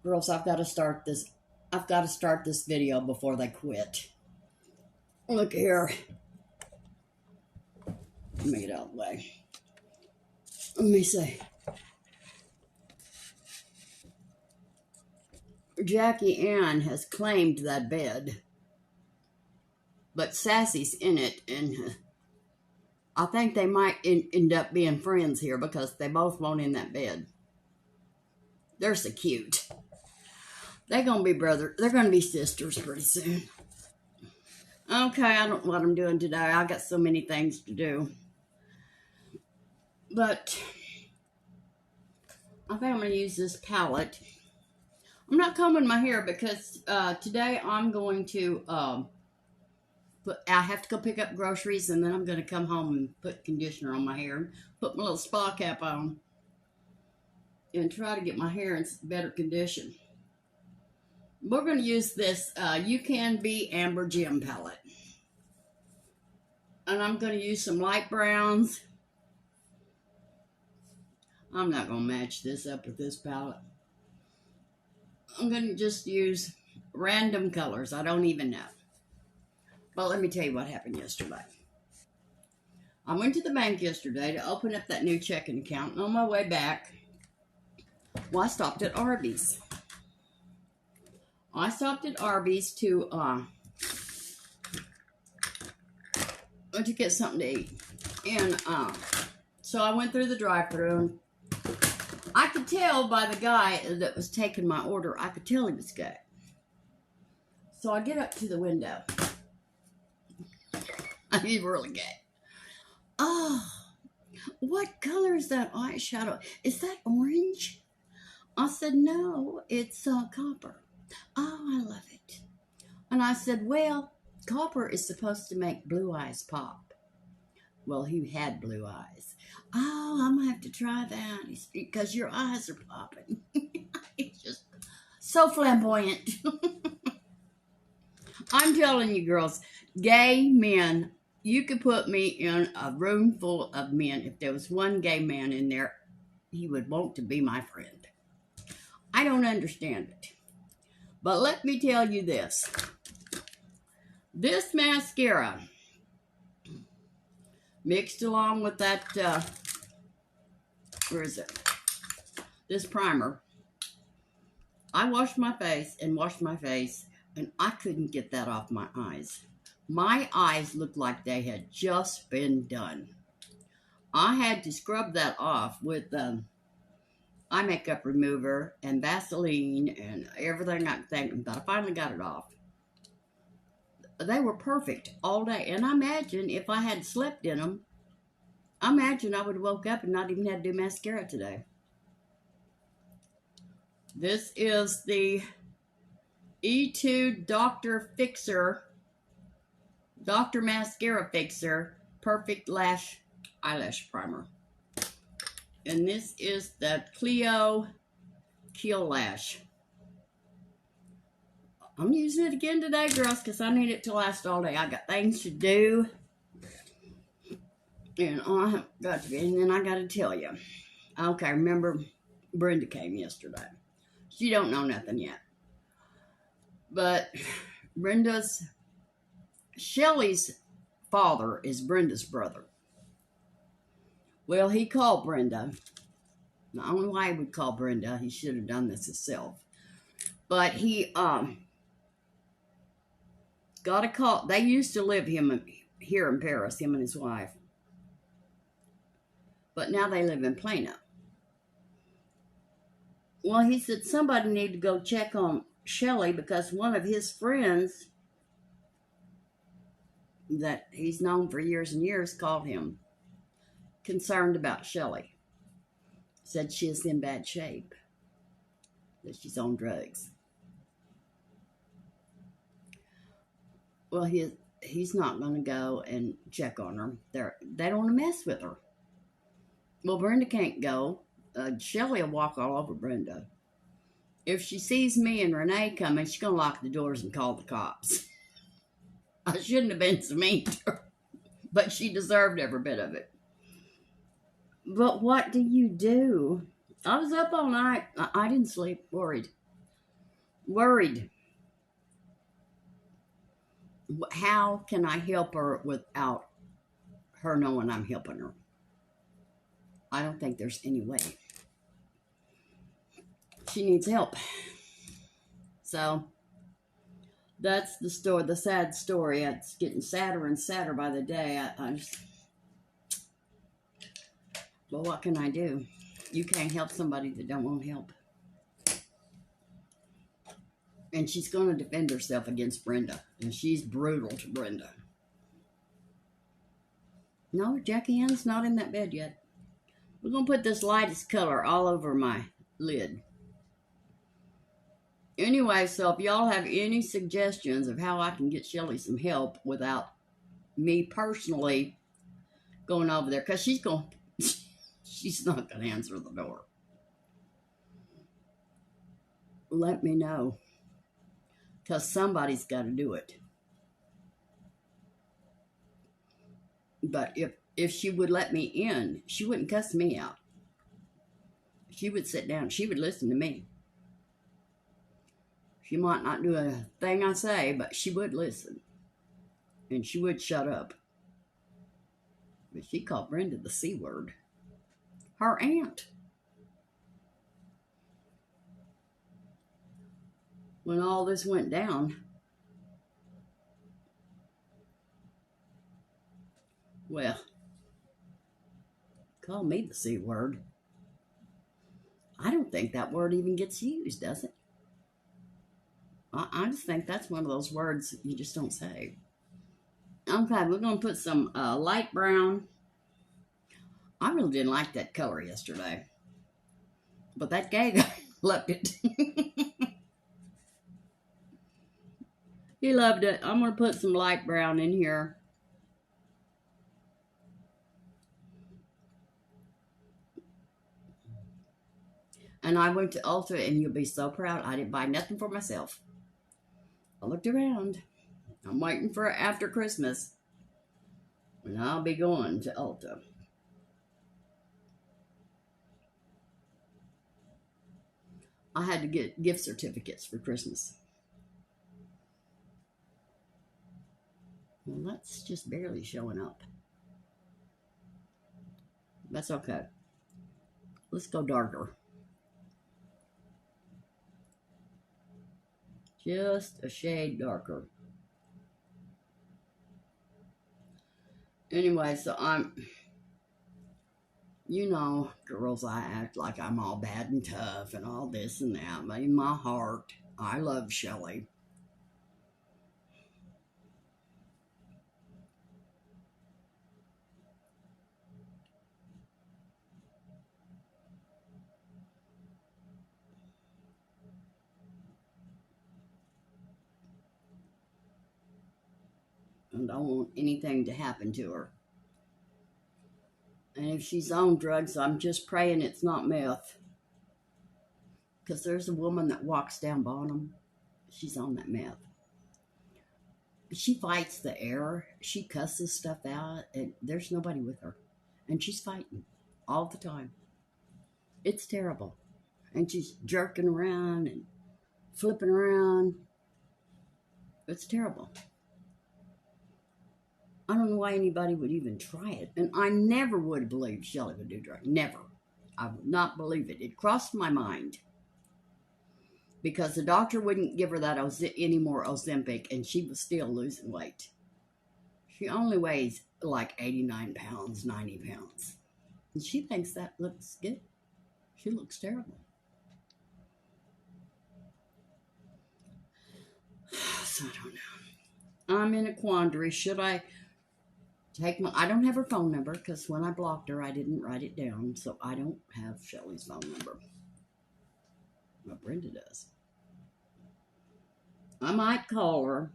Girls, I've got to start this. I've got to start this video before they quit. Look here. Let me get out of the way. Let me see. Jackie Ann has claimed that bed, but Sassy's in it, and I think they might end up being friends here because they both want in that bed. They're so cute. They're gonna be brothers. They're gonna be sisters pretty soon. Okay, I don't know what I'm doing today. I got so many things to do, but I think I'm gonna use this palette. I'm not combing my hair because today I'm going to I have to go pick up groceries, and then I'm going to come home and put conditioner on my hair, put my little spa cap on, and try to get my hair in better condition. We're going to use this Ucanbe Amber Gem palette. And I'm going to use some light browns. I'm not going to match this up with this palette. I'm going to just use random colors. I don't even know. But let me tell you what happened yesterday. I went to the bank yesterday to open up that new checking account. And on my way back, well, I stopped at Arby's. I stopped at Arby's to get something to eat. And so I went through the drive-thru, and I could tell by the guy that was taking my order, I could tell he was gay. So I get up to the window. He's really gay. Oh, what color is that eyeshadow? Is that orange? I said, no, it's copper. Oh, I love it. And I said, well, copper is supposed to make blue eyes pop. Well, he had blue eyes. Oh, I'm going to have to try that because your eyes are popping. It's just so flamboyant. I'm telling you, girls, gay men, you could put me in a room full of men. If there was one gay man in there, he would want to be my friend. I don't understand it. But let me tell you this. This mascara, mixed along with that, where is it? This primer. I washed my face, and I couldn't get that off my eyes. My eyes looked like they had just been done. I had to scrub that off with eye makeup remover and Vaseline and everything I could think of, but I finally got it off. They were perfect all day, and I imagine if I had slept in them, I imagine I would have woke up and not even had to do mascara today. This is the Etude Dr. Mascara Fixer Perfect Lash Eyelash Primer. And this is the Clio Keel Lash. I'm using it again today, girls, because I need it to last all day. I got things to do. And I got to be, and then I got to tell you. Okay, remember Brenda came yesterday. She don't know nothing yet. But Shelly's father is Brenda's brother. Well, he called Brenda. I don't know why he would call Brenda. He should have done this himself. But he got a call. They used to live here in Paris, him and his wife. But now they live in Plano. Well, he said somebody needed to go check on Shelly because one of his friends that he's known for years and years called him concerned about Shelly. Said she is in bad shape, that she's on drugs. Well, he's not going to go and check on her. They don't want to mess with her. Well, Brenda can't go. Shelly will walk all over Brenda. If she sees me and Renee coming, she's going to lock the doors and call the cops. I shouldn't have been so mean to her, but she deserved every bit of it. But what do you do? I was up all night. I didn't sleep, worried. worried. How can I help her without her knowing I'm helping her? I don't think there's any way. She needs help. So that's the story, the sad story. It's getting sadder and sadder by the day. I just, well, what can I do? You can't help somebody that don't want help. And she's going to defend herself against Brenda. And she's brutal to Brenda. No, Jackie Ann's not in that bed yet. We're going to put this lightest color all over my lid. Anyway, so if y'all have any suggestions of how I can get Shelly some help without me personally going over there, because she's not going to answer the door. Let me know. Because somebody's got to do it. But if she would let me in, she wouldn't cuss me out. She would sit down. She would listen to me. She might not do a thing I say, but she would listen. And she would shut up. But she called Brenda the C word. Her aunt. When all this went down, well, call me the C word. I don't think that word even gets used, does it? I just think that's one of those words you just don't say. Okay, we're going to put some light brown. I really didn't like that color yesterday. But that gay guy loved it. He loved it. I'm going to put some light brown in here. And I went to Ulta, and you'll be so proud. I didn't buy nothing for myself. I looked around. I'm waiting for after Christmas. And I'll be going to Ulta. I had to get gift certificates for Christmas. Well, that's just barely showing up. That's okay. Let's go darker. Just a shade darker. Anyway, so you know, girls, I act like I'm all bad and tough and all this and that. But in my heart, I love Shelly. And don't want anything to happen to her. And if she's on drugs, I'm just praying it's not meth. Because there's a woman that walks down bottom. She's on that meth. She fights the air. She cusses stuff out. And there's nobody with her. And she's fighting all the time. It's terrible. And she's jerking around and flipping around. It's terrible. I don't know why anybody would even try it. And I never would have believed Shelly would do drugs. Never. I would not believe it. It crossed my mind. Because the doctor wouldn't give her that any more Ozempic, and she was still losing weight. She only weighs like 89 pounds, 90 pounds. And she thinks that looks good. She looks terrible. So I don't know. I'm in a quandary. Should I take I don't have her phone number, because when I blocked her, I didn't write it down. So I don't have Shelly's phone number. But Brenda does. I might call her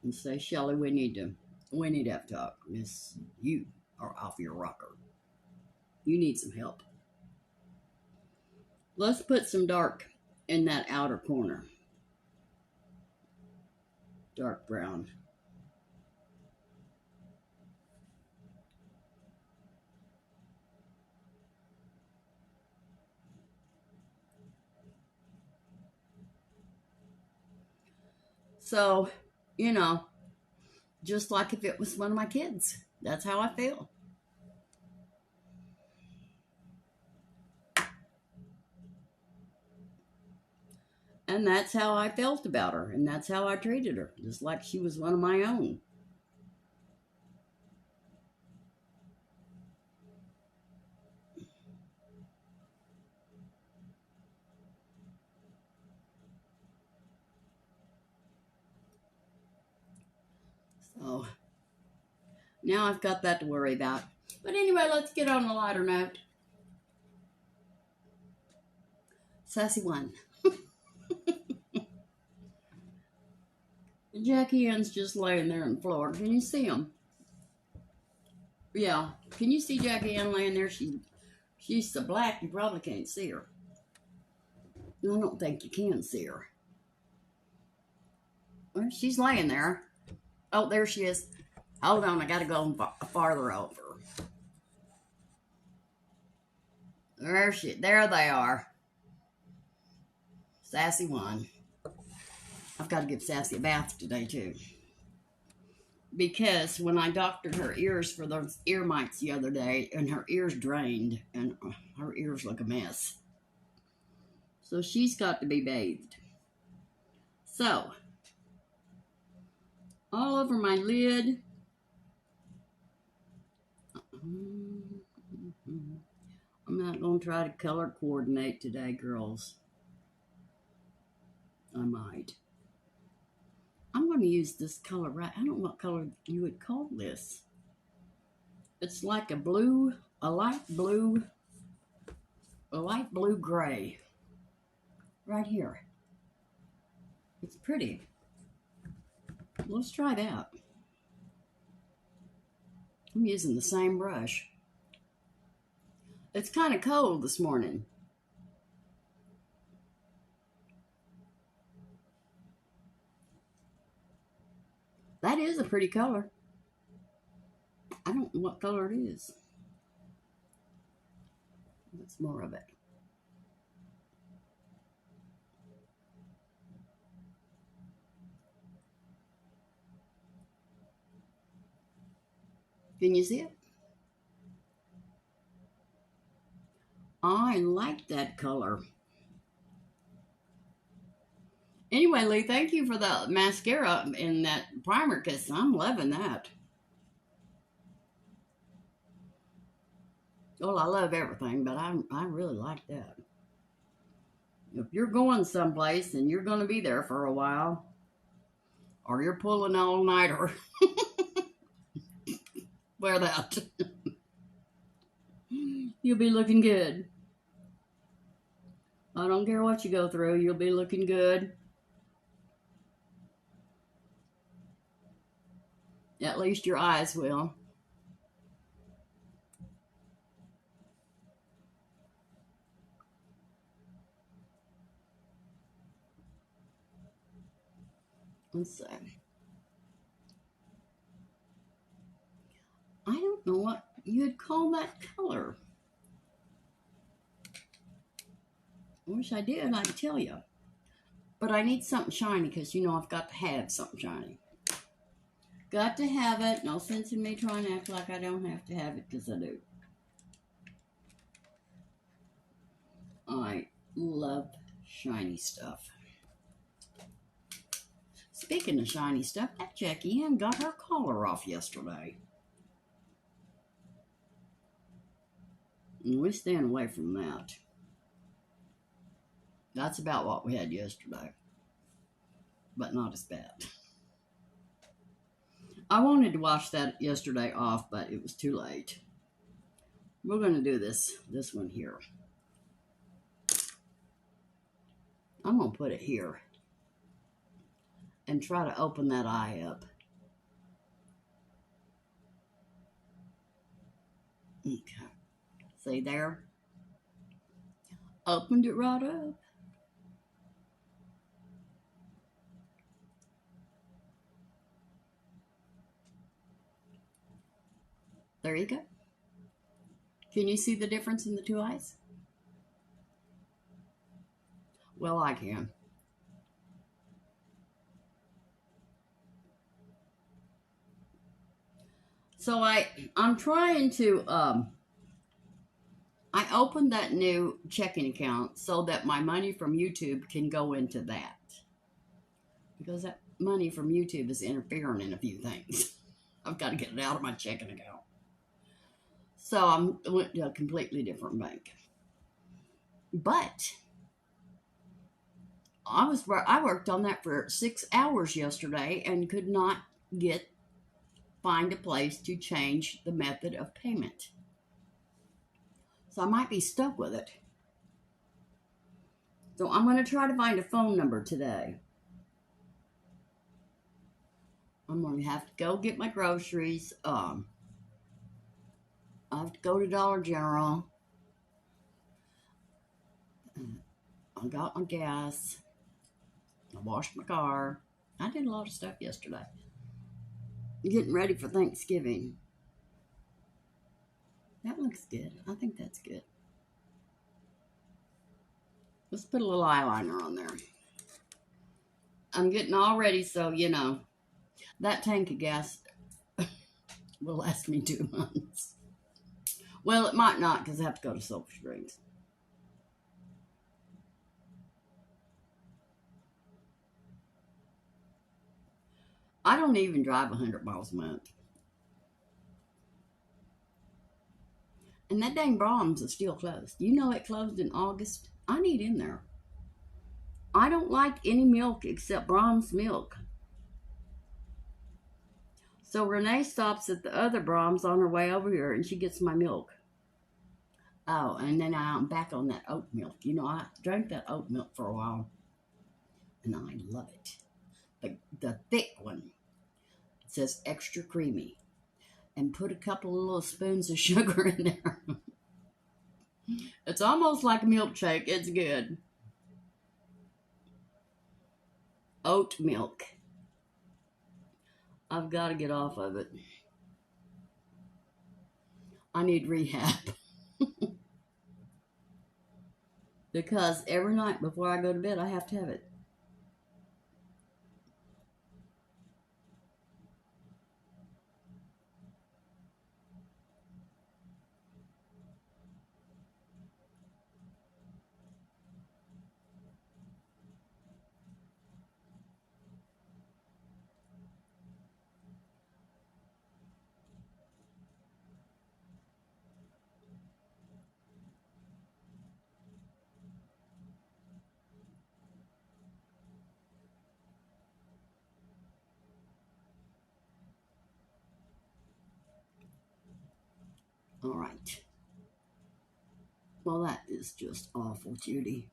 and say, Shelly, we need to have a talk. Miss, you are off your rocker. You need some help. Let's put some dark in that outer corner. Dark brown. So, you know, just like if it was one of my kids. That's how I feel. And that's how I felt about her. And that's how I treated her. Just like she was one of my own. So now I've got that to worry about. But anyway, let's get on a lighter note. Sassy one. Jackie Ann's just laying there on the floor. Can you see him? Yeah. Can you see Jackie Ann laying there? She's so black you probably can't see her. I don't think you can see her. Well, she's laying there. Oh, there she is. Hold on, I gotta go farther over. There they are. Sassy one. I've got to give Sassy a bath today too. Because when I doctored her ears for those ear mites the other day, and her ears drained, and her ears look a mess. So she's got to be bathed. So, all over my lid. I'm not going to try to color coordinate today, girls. I might. I'm going to use this color right. I don't know what color you would call this. It's like a blue, a light blue gray. Right here. It's pretty. Let's try that. I'm using the same brush. It's kind of cold this morning. That is a pretty color. I don't know what color it is. That's more of it. Can you see it? I like that color. Anyway, Lee, thank you for the mascara and that primer, because I'm loving that. Well, I love everything, but I really like that. If you're going someplace and you're going to be there for a while, or you're pulling all-nighter, wear that. You'll be looking good. I don't care what you go through, you'll be looking good. At least your eyes will. Let's see. I don't know what you'd call that color. I wish I did, I could tell you. But I need something shiny because, you know, I've got to have something shiny. Got to have it. No sense in me trying to act like I don't have to have it, because I do. I love shiny stuff. Speaking of shiny stuff, that Jackie Ann got her collar off yesterday. And we're staying away from that. That's about what we had yesterday. But not as bad. I wanted to wash that yesterday off, but it was too late. We're going to do this one here. I'm going to put it here and try to open that eye up. Okay. See there? Opened it right up. There you go. Can you see the difference in the two eyes? Well, I can. So I'm trying to I opened that new checking account so that my money from YouTube can go into that. Because that money from YouTube is interfering in a few things. I've got to get it out of my checking account. So I went to a completely different bank. But I worked on that for 6 hours yesterday and could not find a place to change the method of payment. So I might be stuck with it. So I'm going to try to find a phone number today. I'm going to have to go get my groceries. I have to go to Dollar General. I got my gas. I washed my car. I did a lot of stuff yesterday. Getting ready for Thanksgiving. That looks good. I think that's good. Let's put a little eyeliner on there. I'm getting all ready, so, you know, that tank of gas will last me 2 months. Well, it might not because I have to go to Silver Springs. I don't even drive 100 miles a month. And that dang Brahms is still closed. You know it closed in August? I need in there. I don't like any milk except Brahms milk. So Renee stops at the other Brahms on her way over here and she gets my milk. Oh, and then I'm back on that oat milk. You know, I drank that oat milk for a while. And I love it. The thick one. It says extra creamy. And put a couple of little spoons of sugar in there. It's almost like a milkshake. It's good. Oat milk. I've got to get off of it. I need rehab. Because every night before I go to bed, I have to have it. All right. Well, that is just awful, Judy.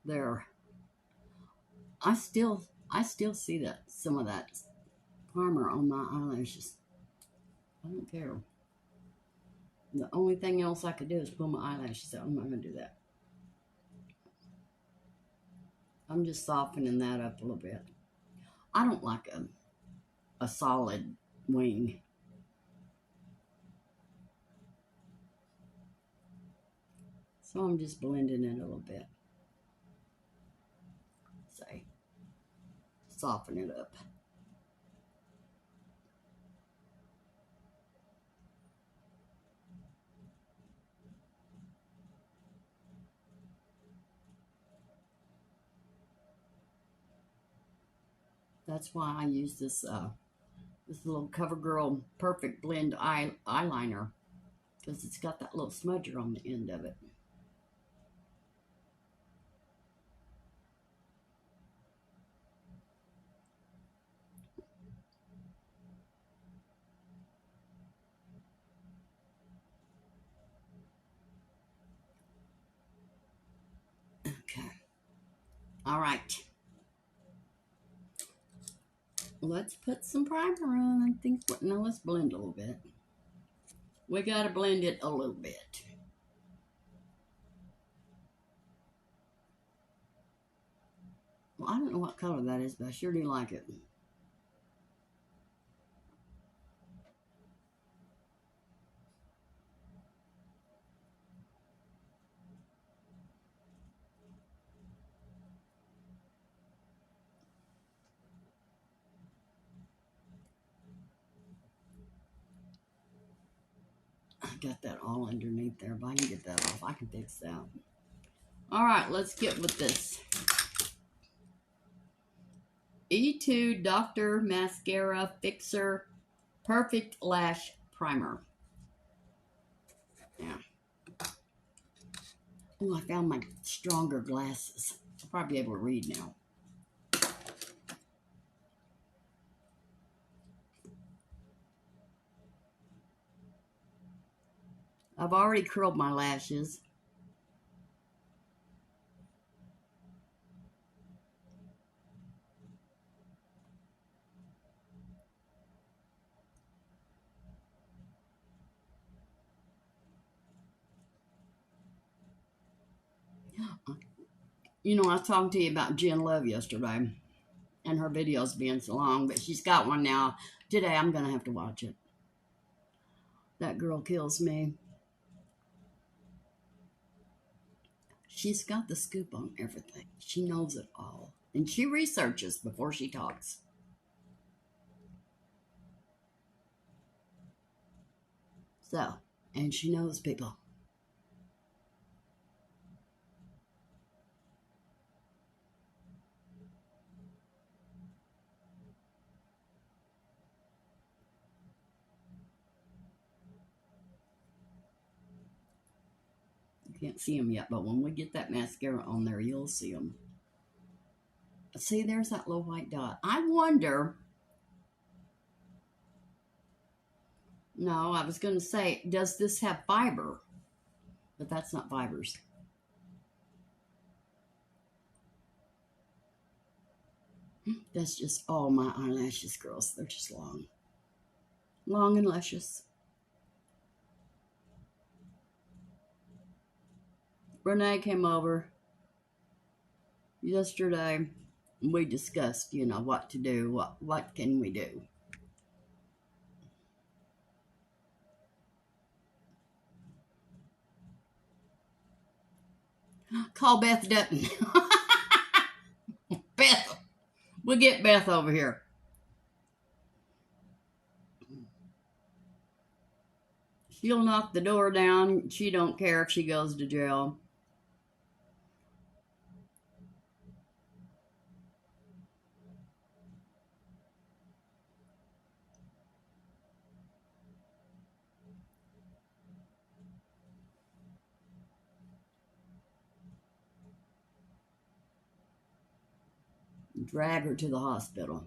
There. I still see that some of that primer on my eyelashes. I don't care. The only thing else I could do is pull my eyelashes out. I'm not going to do that. I'm just softening that up a little bit. I don't like a solid wing. So I'm just blending it a little bit. Say, soften it up. That's why I use this little Covergirl Perfect Blend eyeliner, because it's got that little smudger on the end of it. Okay. All right. Let's put some primer on. I think, no, let's blend a little bit. We got to blend it a little bit. Well, I don't know what color that is, but I sure do like it. got that all underneath there. If I can get that off, I can fix that. All right, let's get with this. Etude Dr. Mascara Fixer Perfect Lash Primer. Yeah. Oh, I found my stronger glasses. I'll probably be able to read now. I've already curled my lashes. You know, I was talking to you about Jen Love yesterday and her videos being so long, but she's got one now. Today I'm going to have to watch it. That girl kills me. She's got the scoop on everything. She knows it all. And she researches before she talks. So, and she knows people. Can't see them yet, but when we get that mascara on there, you'll see them. See, there's that little white dot. I wonder. No, I was going to say, does this have fiber? But that's not fibers. That's just all my eyelashes, girls. They're just long. Long and luscious. Renee came over yesterday. We discussed, you know, what to do. What can we do? Call Beth Dutton. Beth. We'll get Beth over here. She'll knock the door down. She don't care if she goes to jail. Drag her to the hospital.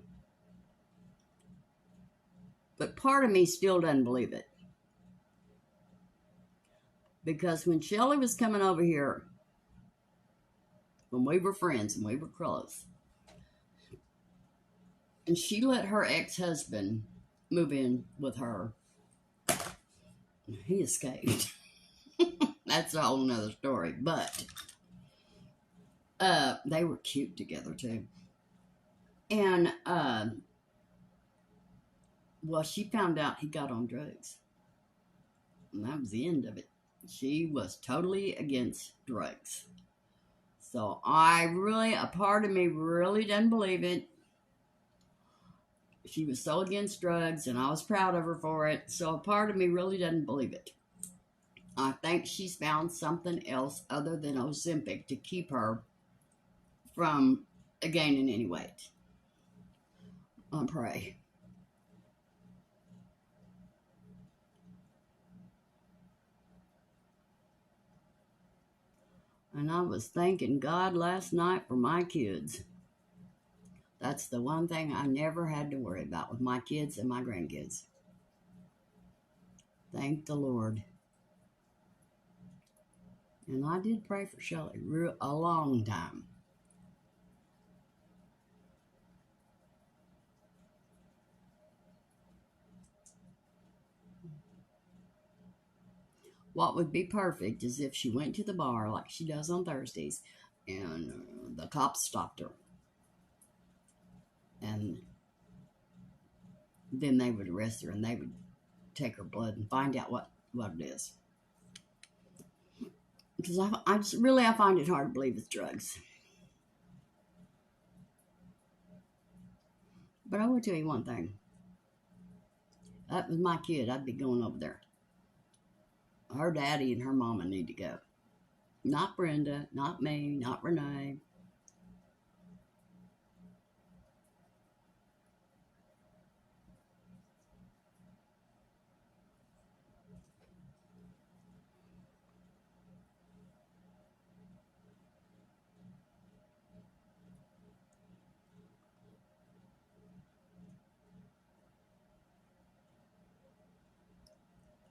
But part of me still doesn't believe it. Because when Shelly was coming over here, when we were friends and we were close, and she let her ex-husband move in with her, he escaped. That's a whole nother story. But they were cute together too. And well, she found out he got on drugs. And that was the end of it. She was totally against drugs. So a part of me really doesn't believe it. She was so against drugs, and I was proud of her for it. So a part of me really doesn't believe it. I think she's found something else other than Ozempic to keep her from gaining any weight. I pray. And I was thanking God last night for my kids. That's the one thing I never had to worry about with my kids and my grandkids. Thank the Lord. And I did pray for Shelly a long time. What would be perfect is if she went to the bar like she does on Thursdays, and the cops stopped her. And then they would arrest her, and they would take her blood and find out what it is. Because I find it hard to believe it's drugs. But I will tell you one thing. That was my kid. I'd be going over there. Her daddy and her mama need to go. Not Brenda, not me, not Renee.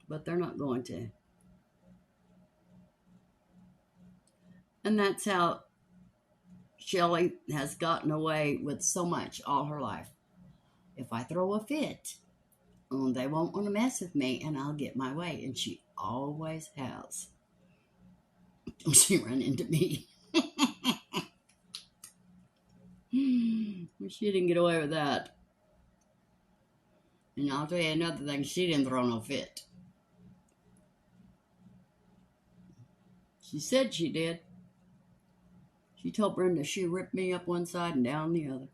But they're not going to. And that's how Shelly has gotten away with so much all her life. If I throw a fit, they won't want to mess with me and I'll get my way. And she always has. She ran into me. She didn't get away with that. And I'll tell you another thing, she didn't throw no fit. She said she did. She told Brenda she ripped me up one side and down the other.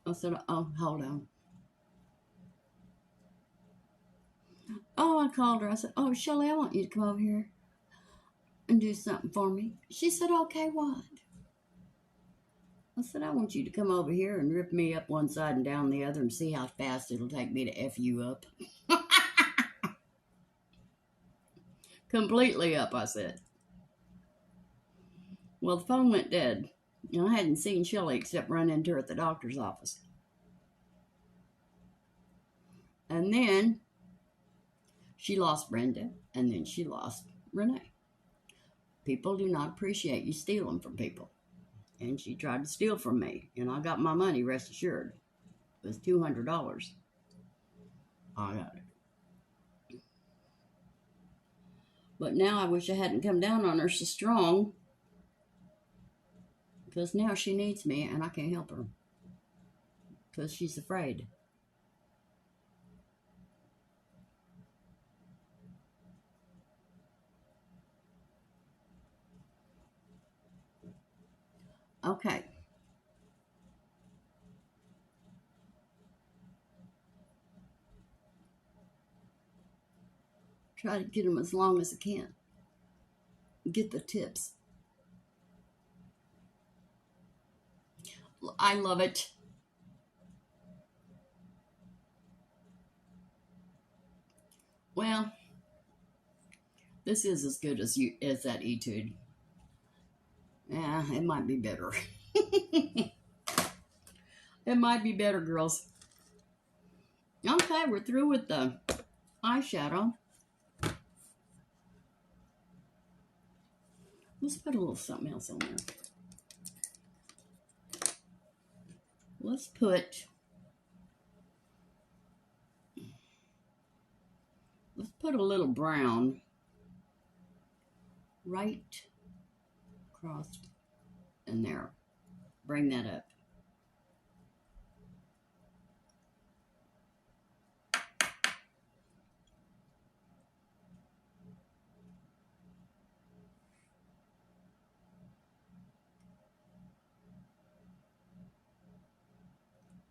I said, oh, hold on. Oh, I called her. I said, oh, Shelly, I want you to come over here and do something for me. She said, okay, what? I said, I want you to come over here and rip me up one side and down the other and see how fast it'll take me to F you up. Completely up, I said. Well, the phone went dead. I hadn't seen Shelly except run into her at the doctor's office. And then she lost Brenda, and then she lost Renee. People do not appreciate you stealing from people. And she tried to steal from me, and I got my money, rest assured. It was $200. I got it. But now I wish I hadn't come down on her so strong, because now she needs me, and I can't help her, because she's afraid. Okay. Try to get them as long as I can. Get the tips. I love it. Well, this is as good as that Etude. Yeah, it might be better. It might be better, girls. Okay, we're through with the eyeshadow. Let's put a little something else on there. Let's put a little brown right across in there. Bring that up.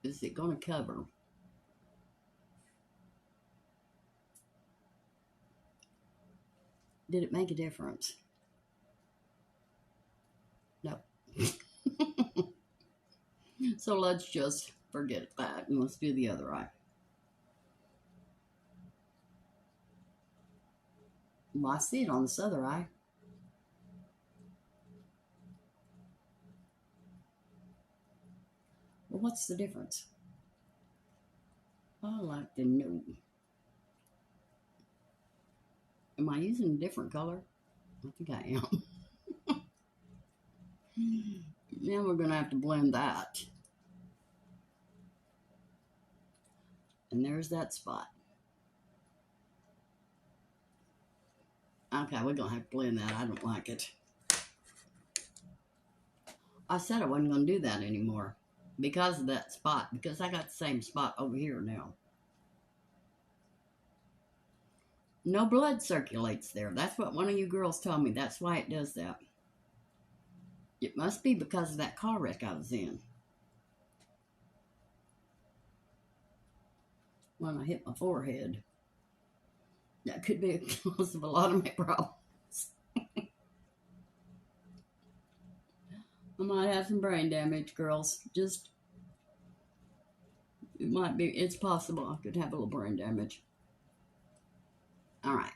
Is it going to cover? Did it make a difference? No. So let's just forget that and let's do the other eye. Well, I see it on this other eye. Well, what's the difference? I like to know. Am I using a different color? I think I am. Now we're going to have to blend that. And there's that spot. Okay, we're going to have to blend that. I don't like it. I said I wasn't going to do that anymore because of that spot, because I got the same spot over here now. No blood circulates there. That's what one of you girls told me. That's why it does that. It must be because of that car wreck I was in. When I hit my forehead. That could be a cause of a lot of my problems. I might have some brain damage, girls. Just, it might be, it's possible I could have a little brain damage. All right.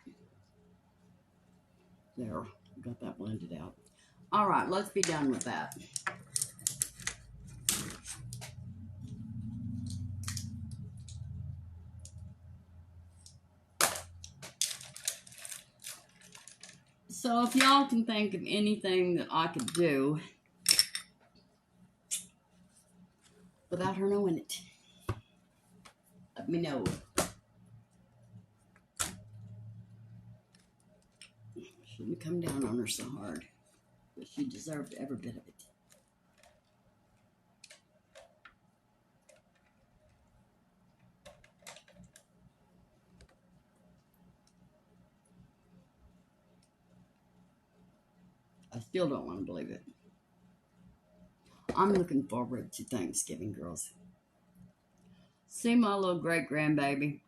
There, got that blended out. All right, let's be done with that. So if y'all can think of anything that I could do without her knowing it, let me know. Shouldn't come down on her so hard, but she deserved every bit of it. I still don't want to believe it. I'm looking forward to Thanksgiving, girls. See my little great-grandbaby?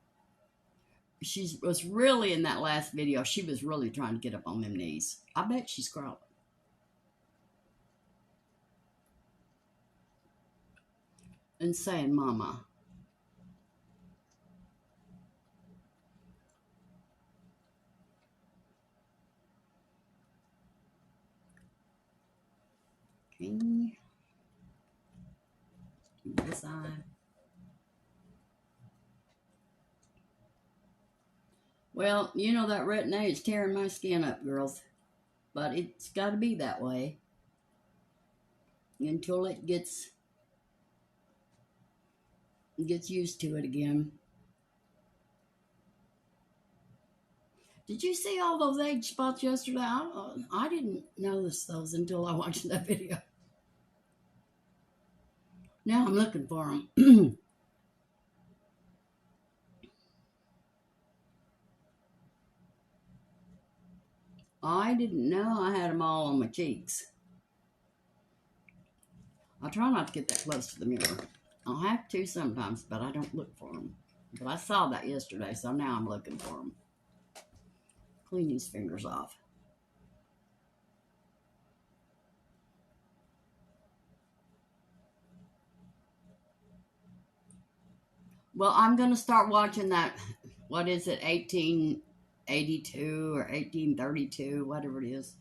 She was really, in that last video, she was really trying to get up on them knees. I bet she's crawling. And saying, Mama. Okay. This eye. Well, you know that retin-A is tearing my skin up, girls. But it's got to be that way until it gets used to it again. Did you see all those age spots yesterday? I didn't notice those until I watched that video. Now I'm looking for them. I didn't know I had them all on my cheeks. I try not to get that close to the mirror. I'll have to sometimes, but I don't look for them. But I saw that yesterday, so now I'm looking for them. Clean these fingers off. Well, I'm going to start watching that, what is it, 1882 or 1832, whatever it is.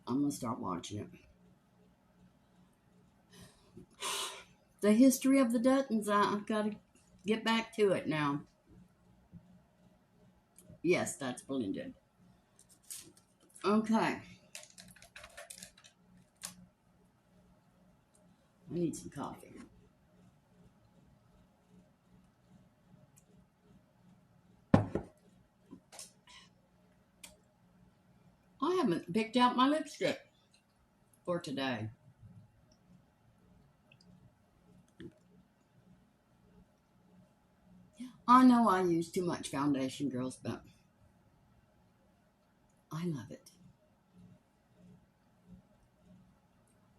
I'm going to start watching it. The history of the Duttons, I've got to get back to it now. Yes, that's blended. Okay. I need some coffee. I haven't picked out my lipstick for today. I know I use too much foundation, girls, but I love it.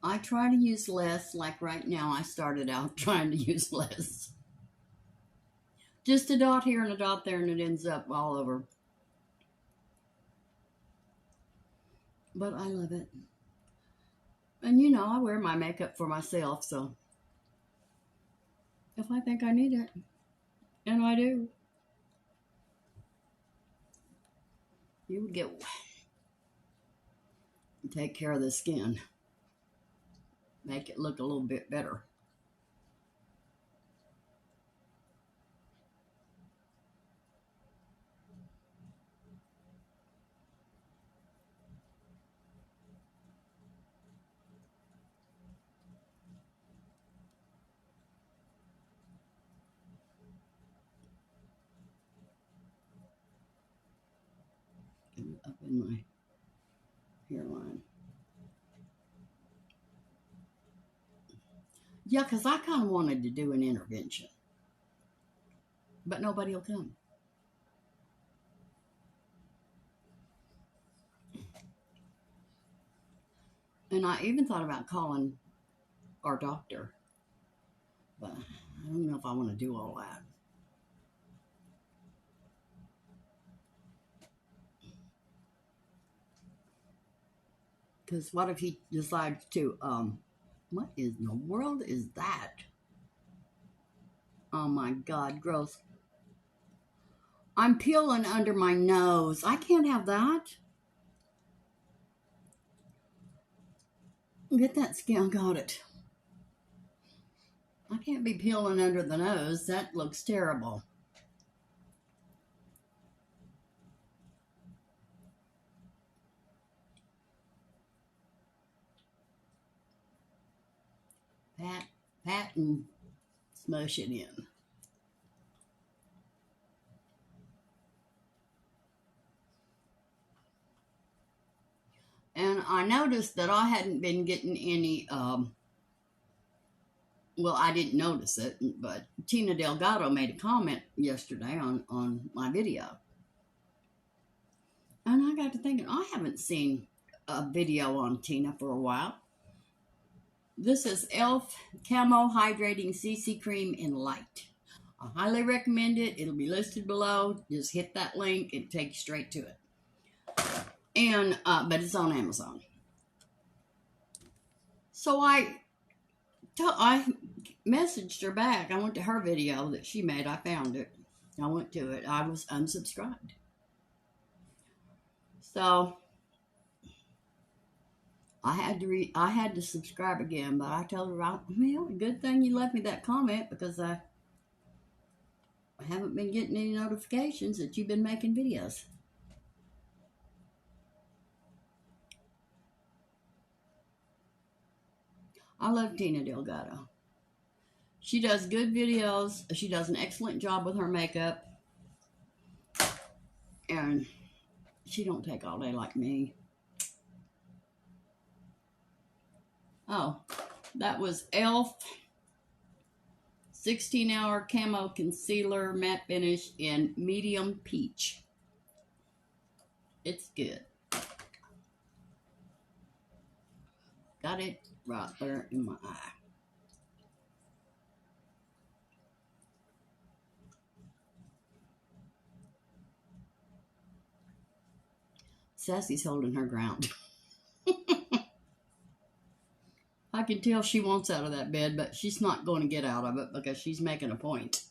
I try to use less, like right now I started out trying to use less. Just a dot here and a dot there and it ends up all over. But I love it. And you know, I wear my makeup for myself, so if I think I need it, and I do, you would get take care of the skin. Make it look a little bit better. Up in my hairline. Yeah, because I kind of wanted to do an intervention. But nobody will come. And I even thought about calling our doctor. But I don't know if I want to do all that. Because what if he decides to, what in the world is that? Oh my God, gross. I'm peeling under my nose. I can't have that. Get that skin, got it. I can't be peeling under the nose. That looks terrible. Pat and smush it in. And I noticed that I hadn't been getting any, well, I didn't notice it, but Tina Delgado made a comment yesterday on my video. And I got to thinking, I haven't seen a video on Tina for a while. This is e.l.f. Camo Hydrating CC Cream in Light. I highly recommend it. It'll be listed below. Just hit that link and take you straight to it. And but it's on Amazon. So I messaged her back. I went to her video that she made. I found it. I went to it. I was unsubscribed. So I had to subscribe again, but I told her, well, good thing you left me that comment, because I haven't been getting any notifications that you've been making videos. I love Tina Delgado. She does good videos. She does an excellent job with her makeup. And she don't take all day like me. Oh, that was e.l.f. 16-hour Camo Concealer Matte Finish in Medium Peach. It's good. Got it right there in my eye. Sassy's holding her ground. I can tell she wants out of that bed, but she's not going to get out of it because she's making a point.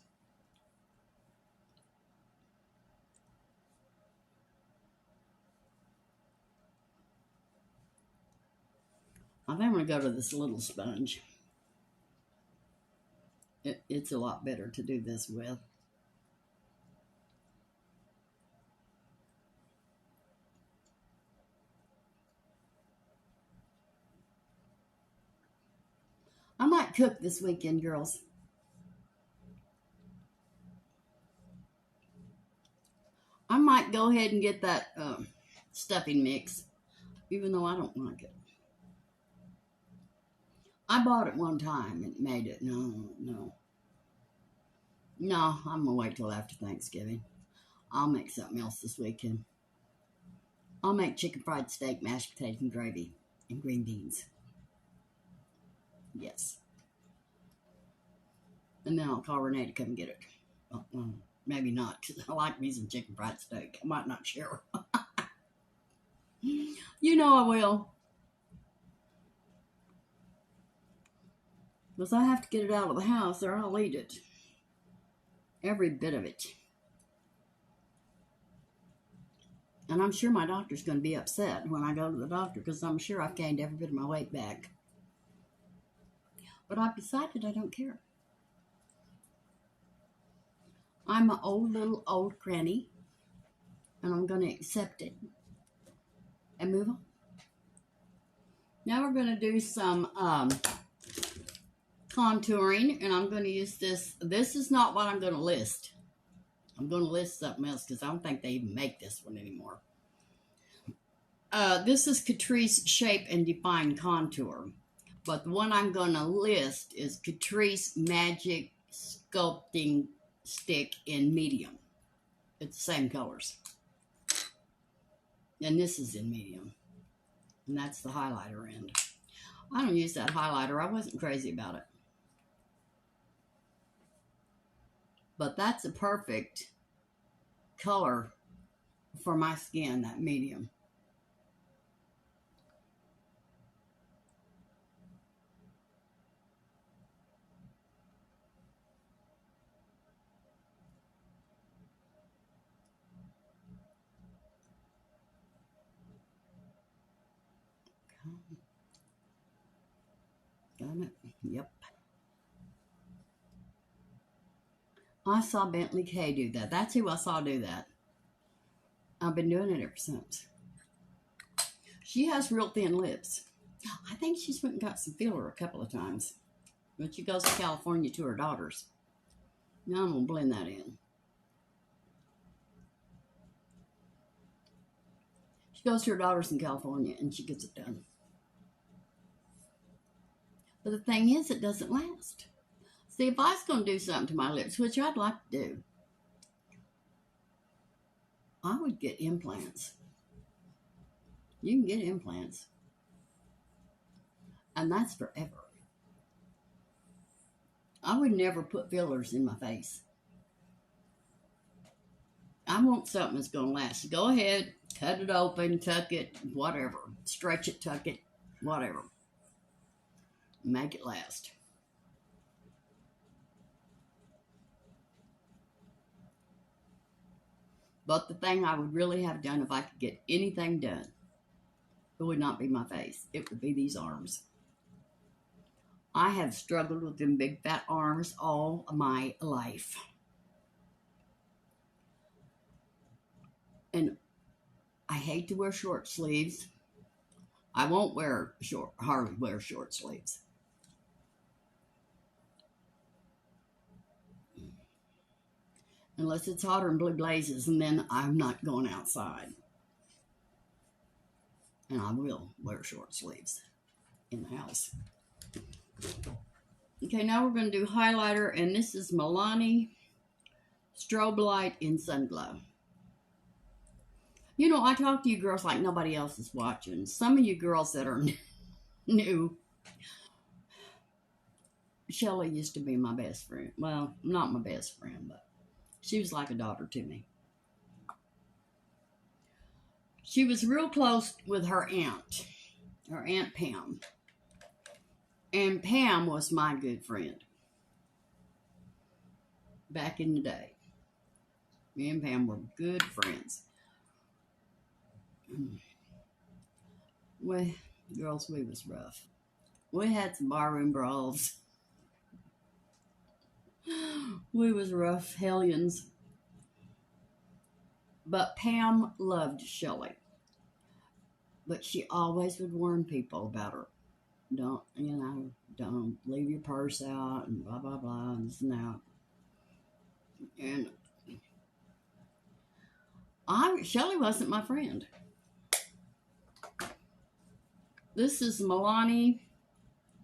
I think I'm going to go to this little sponge. It's a lot better to do this with. I might cook this weekend, girls. I might go ahead and get that stuffing mix, even though I don't like it. I bought it one time and made it. No, I'm going to wait till after Thanksgiving. I'll make something else this weekend. I'll make chicken fried steak, mashed potatoes, and gravy, and green beans. Yes. And then I'll call Renee to come get it. Well, maybe not, because I like me some chicken fried steak. I might not share. You know I will. Because I have to get it out of the house or I'll eat it. Every bit of it. And I'm sure my doctor's going to be upset when I go to the doctor, because I'm sure I've gained every bit of my weight back. But I've decided I don't care. I'm an old granny, and I'm going to accept it and move on. Now we're going to do some contouring, and I'm going to use this. This is not what I'm going to list. I'm going to list something else because I don't think they even make this one anymore. This is Catrice Shape and Define Contour. But the one I'm going to list is Catrice Magic Sculpting Stick in Medium. It's the same colors. And this is in medium. And that's the highlighter end. I don't use that highlighter. I wasn't crazy about it. But that's a perfect color for my skin, that medium. done it. Yep. I saw Bentley K do that. That's who I saw do that. I've been doing it ever since. She has real thin lips. I think she's went and got some filler a couple of times. When she goes to California to her daughters. Now I'm going to blend that in. She goes to her daughters in California and she gets it done. But the thing is, it doesn't last. See, if I was going to do something to my lips, which I'd like to do, I would get implants. You can get implants. And that's forever. I would never put fillers in my face. I want something that's going to last. Go ahead, cut it open, tuck it, whatever. Stretch it, tuck it, whatever. Make it last. But the thing I would really have done if I could get anything done, it would not be my face. It would be these arms. I have struggled with them big fat arms all my life. And I hate to wear short sleeves. I won't hardly wear short sleeves. Unless it's hotter than blue blazes, and then I'm not going outside. And I will wear short sleeves in the house. Okay, now we're going to do highlighter, and this is Milani Strobelight in Sunglow. You know, I talk to you girls like nobody else is watching. Some of you girls that are new. Shelly used to be my best friend. Well, not my best friend, but she was like a daughter to me. She was real close with her Aunt Pam. And Pam was my good friend back in the day. Me and Pam were good friends. Well, girls, we was rough. We had some barroom brawls. We was rough hellions. But Pam loved Shelly. But she always would warn people about her. Don't leave your purse out and blah, blah, blah, and this and that. And Shelly wasn't my friend. This is Milani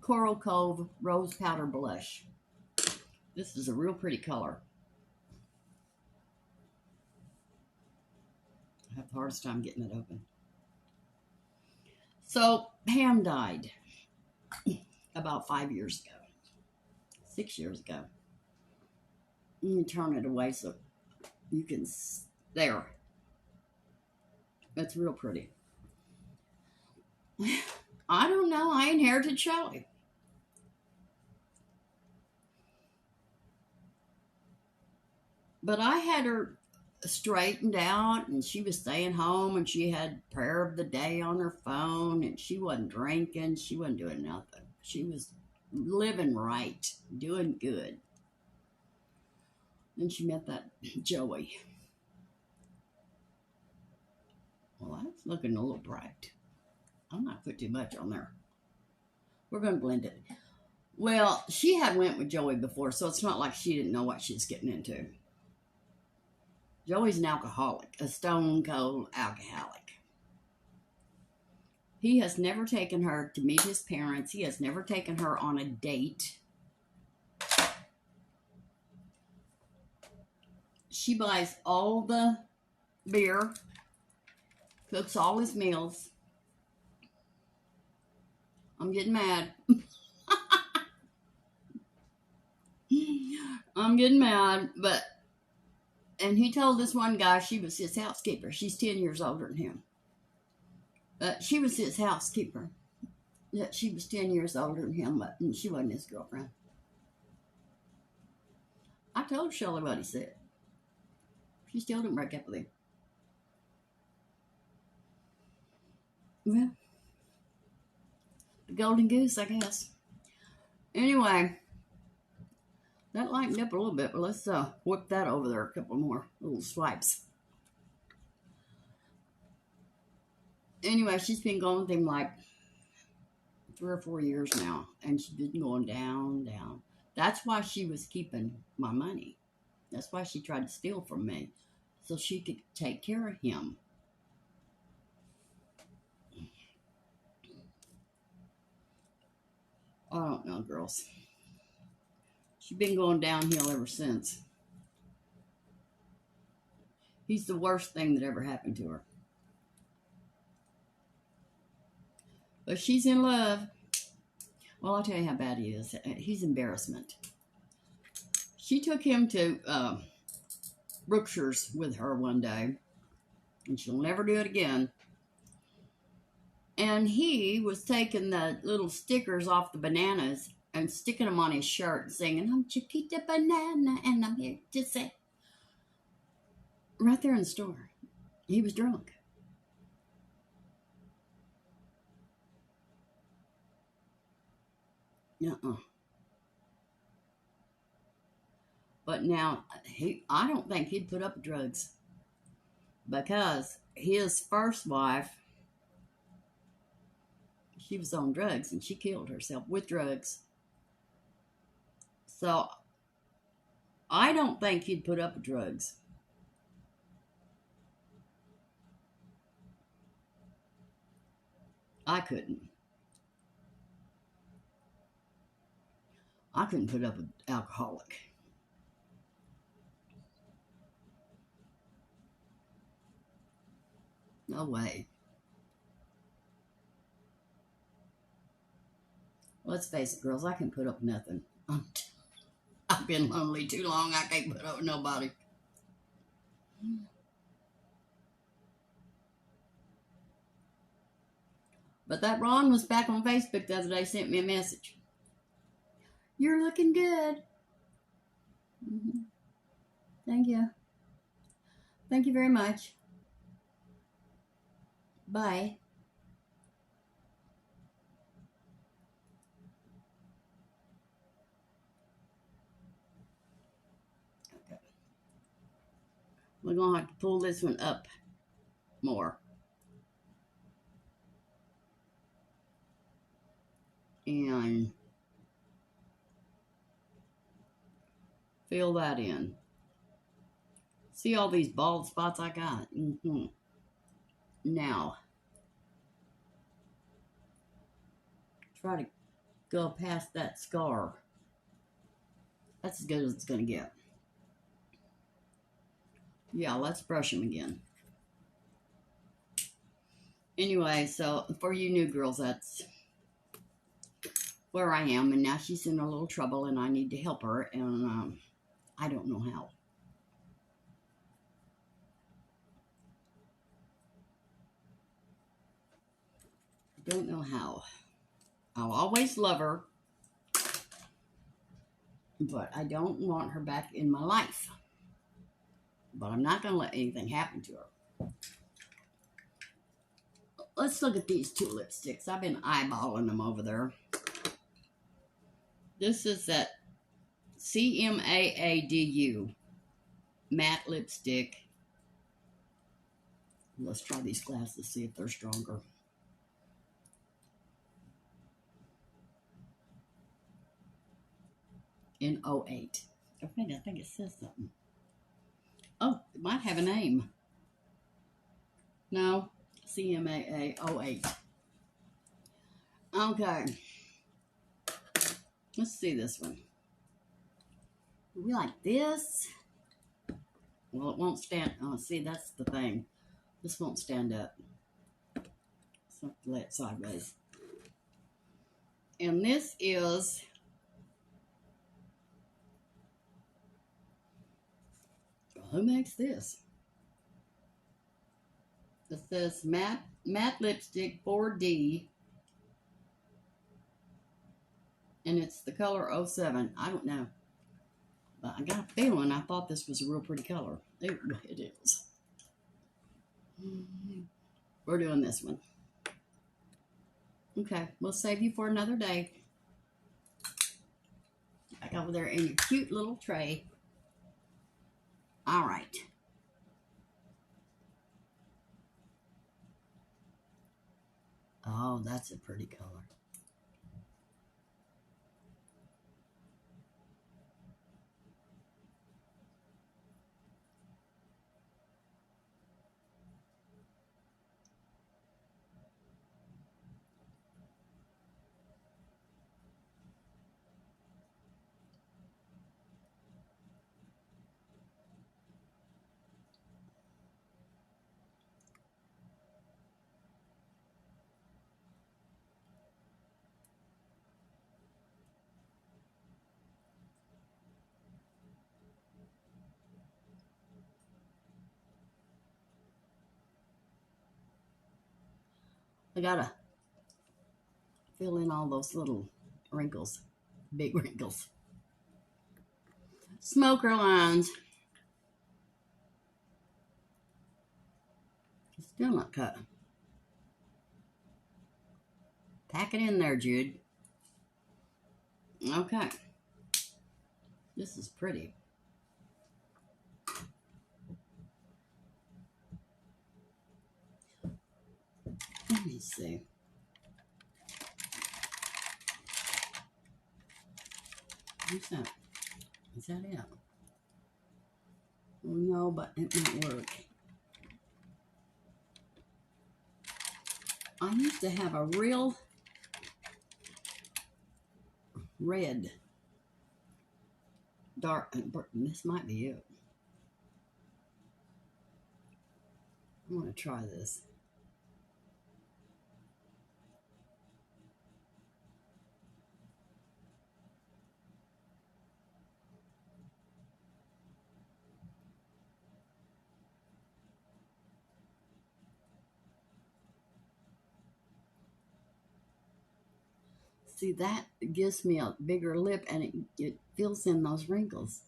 Coral Cove Rose Powder Blush. This is a real pretty color. I have the hardest time getting it open. So, Pam died about 5 years ago. 6 years ago. Let me turn it away so you can, there. That's real pretty. I don't know. I inherited Shelly. But I had her straightened out, and she was staying home, and she had prayer of the day on her phone, and she wasn't drinking. She wasn't doing nothing. She was living right, doing good. Then she met that Joey. Well, that's looking a little bright. I'm not put too much on there. We're going to blend it. Well, she had went with Joey before, so it's not like she didn't know what she was getting into. Joey's an alcoholic, a stone cold alcoholic. He has never taken her to meet his parents. He has never taken her on a date. She buys all the beer, cooks all his meals. I'm getting mad. I'm getting mad, and he told this one guy she was his housekeeper. She's 10 years older than him. She was his housekeeper. That she was 10 years older than him, but she wasn't his girlfriend. I told Shelly what he said. She still didn't break up with him. Well, the golden goose, I guess. Anyway, that lightened up a little bit, but let's whip that over there a couple more little swipes. Anyway, she's been going with him like 3 or 4 years now, and she's been going down, down. That's why she was keeping my money. That's why she tried to steal from me, so she could take care of him. I don't know, girls. She's been going downhill ever since. He's the worst thing that ever happened to her. But she's in love. Well, I'll tell you how bad he is. He's embarrassment. She took him to Brookshire's with her one day, and she'll never do it again. And he was taking the little stickers off the bananas and sticking them on his shirt and singing, "I'm Chiquita Banana, and I'm here to say." Right there in the store. He was drunk. But now, I don't think he'd put up with drugs, because his first wife, she was on drugs, and she killed herself with drugs. So I don't think he'd put up with drugs. I couldn't. I couldn't put up with alcoholic. No way. Let's face it, girls, I can put up nothing. I've been lonely too long. I can't put up with nobody. But that Ron was back on Facebook the other day, sent me a message. "You're looking good." Mm-hmm. Thank you. Thank you very much. Bye. Okay. We're going to have to pull this one up more. And fill that in. See all these bald spots I got? Mm-hmm. Now, try to go past that scar. That's as good as it's going to get. Yeah, let's brush them again. Anyway, so for you new girls, that's where I am. And now she's in a little trouble, and I need to help her. And I don't know how. I don't know how. I'll always love her, but I don't want her back in my life. But I'm not going to let anything happen to her. Let's look at these 2 lipsticks. I've been eyeballing them over there. This is that CMAADU matte lipstick. Let's try these glasses, see if they're stronger. In 08. I think it says something. Oh, it might have a name. No, CMAA 08. Okay. Let's see this one. We like this. Well, it won't stand. Oh, see, that's the thing. This won't stand up. So I have to lay it sideways. And this is who makes this? It says matte lipstick 4D, and it's the color 07. I don't know, but I got a feeling I thought this was a real pretty color. It is. We're doing this one. Okay, we'll save you for another day. back over there in your cute little tray. All right. Oh, that's a pretty color. I gotta fill in all those little wrinkles, big wrinkles. Smoker lines. Still not cut. Pack it in there, Jude. Okay. This is pretty. Let me see. What's that? Is that it? Well, no, but it might work. I used to have a real red dark, this might be it. I want to try this. See, that gives me a bigger lip and it fills in those wrinkles.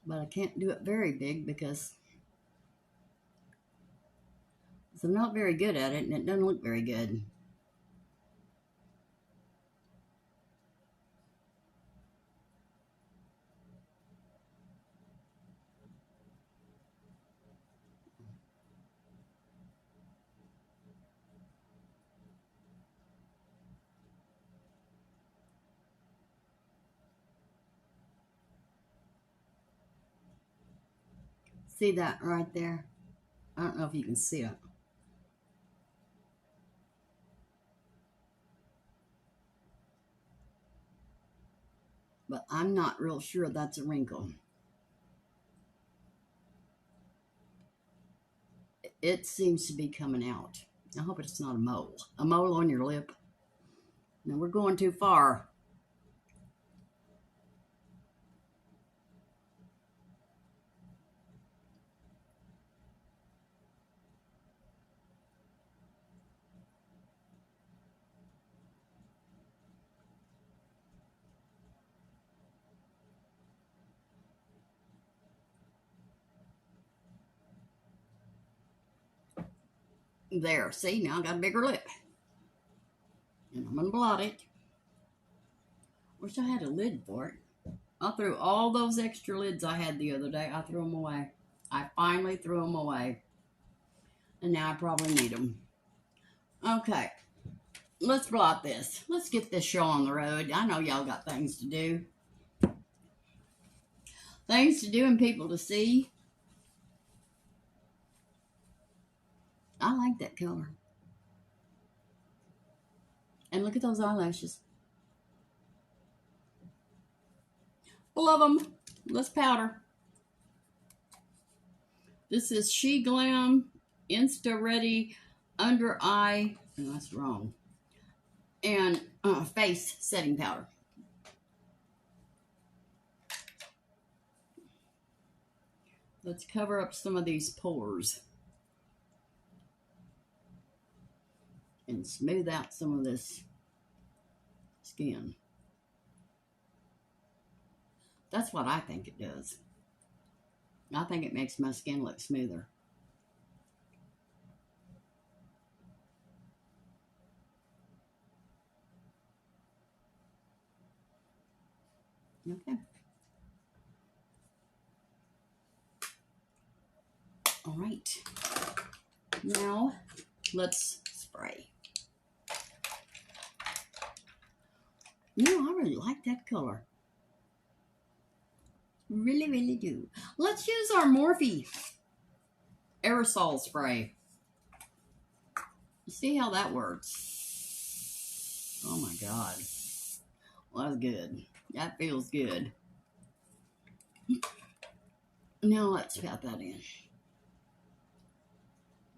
But I can't do it very big because I'm not very good at it and it doesn't look very good. See that right there? I don't know if you can see it. But I'm not real sure that's a wrinkle. It seems to be coming out. I hope it's not a mole. A mole on your lip. Now we're going too far. There, see, now I got a bigger lip. And I'm gonna blot it. Wish I had a lid for it. I threw all those extra lids I had the other day. I threw them away. I finally threw them away. And now I probably need them. Okay, let's blot this. Let's get this show on the road. I know y'all got things to do. Things to do and people to see. I like that color. And look at those eyelashes. Love them. Let's powder. This is Sheglam Insta-Ready Undereye. Oh, that's wrong. And face setting powder. Let's cover up some of these pores. And smooth out some of this skin. That's what I think it does. I think it makes my skin look smoother. Okay. All right. Now, let's spray. You know, I really like that color. Really, really do. Let's use our Morphe aerosol spray. See how that works. Oh my God. Well, that's good. That feels good. Now let's pat that in.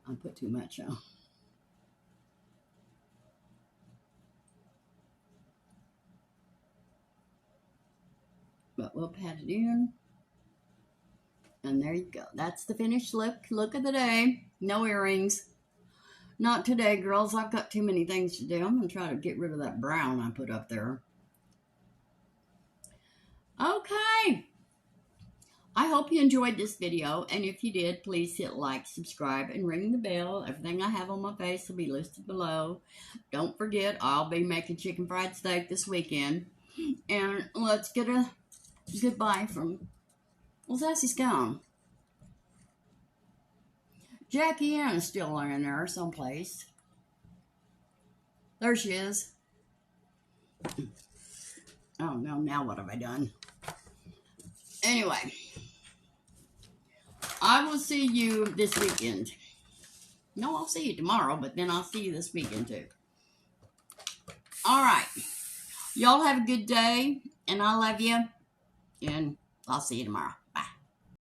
I put too much on. But we'll pat it in. And there you go. That's the finished look of the day. No earrings. Not today, girls. I've got too many things to do. I'm going to try to get rid of that brown I put up there. Okay. I hope you enjoyed this video. And if you did, please hit like, subscribe, and ring the bell. Everything I have on my face will be listed below. Don't forget, I'll be making chicken fried steak this weekend. And let's get a goodbye from... Well, Sassy's gone. Jackie Ann is still in there someplace. There she is. Oh, no, now what have I done? Anyway, I will see you this weekend. No, I'll see you tomorrow, but then I'll see you this weekend too. All right. Y'all have a good day, and I love you, and I'll see you tomorrow.